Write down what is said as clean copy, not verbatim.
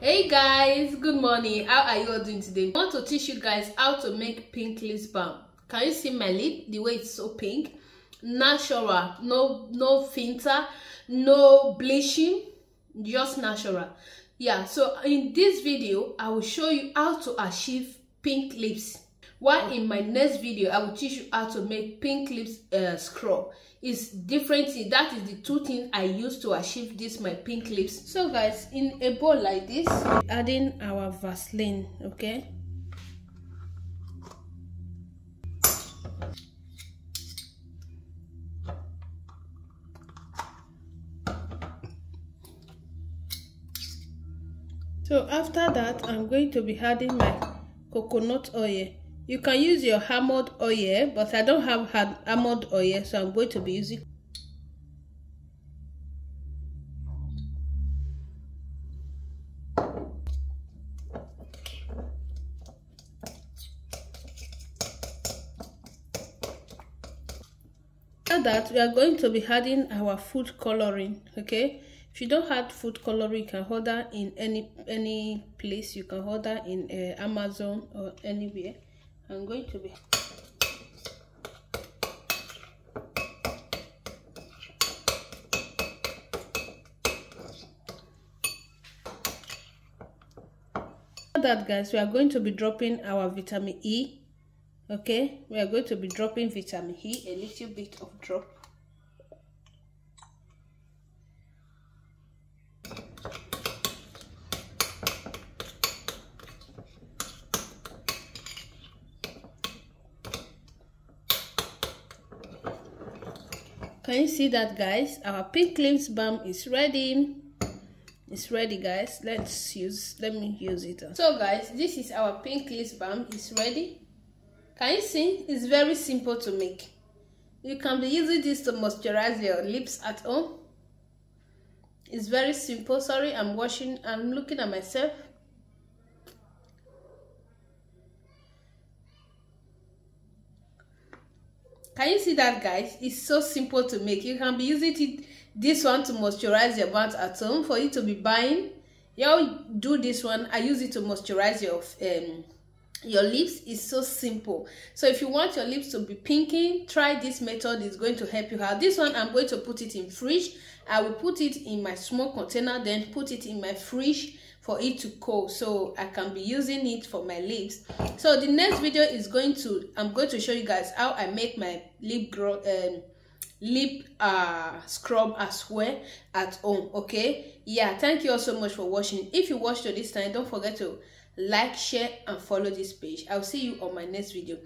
Hey guys, good morning. How are you all doing today? I want to teach you guys how to make pink lips balm. Can you see my lip? The way it's so pink, natural, no filter, no bleaching, just natural. Yeah, so in this video I will show you how to achieve pink lips, while in my next video I will teach you how to make pink lips scrub. It's different. That is the two things I use to achieve this my pink lips. So guys, in a bowl like this, adding our Vaseline, okay? So after that, I'm going to be adding my coconut oil. You can use your almond oil, but I don't have almond oil, so I'm going to be using after that. We are going to be adding our food coloring, okay? If you don't have food coloring, you can order in any place. You can order in Amazon or anywhere. I'm going to be that, guys. We are going to be dropping our vitamin E, okay? We are going to be dropping vitamin E, a little bit of drop. Can you see that, guys? Our pink lips balm is ready. It's ready, guys. Let me use it. So guys, this is our pink lips balm. It's ready. Can you see? It's very simple to make. You can be using this to moisturize your lips at home. It's very simple. Sorry, I'm looking at myself. Can you see that, guys? It's so simple to make. You can be using this one to moisturize your mouth at home. For you to be buying, you do this one. I use it to moisturize your lips. It's so simple. So if you want your lips to be pinky, try this method. It's going to help you out. This one, I'm going to put it in fridge. I will put it in my small container, then put it in my fridge for it to cool, so I can be using it for my lips. So the next video is I'm going to show you guys how I make my lip scrub as well at home, okay? Yeah, thank you all so much for watching. If you watched to this time, don't forget to like, share and follow this page. I'll see you on my next video.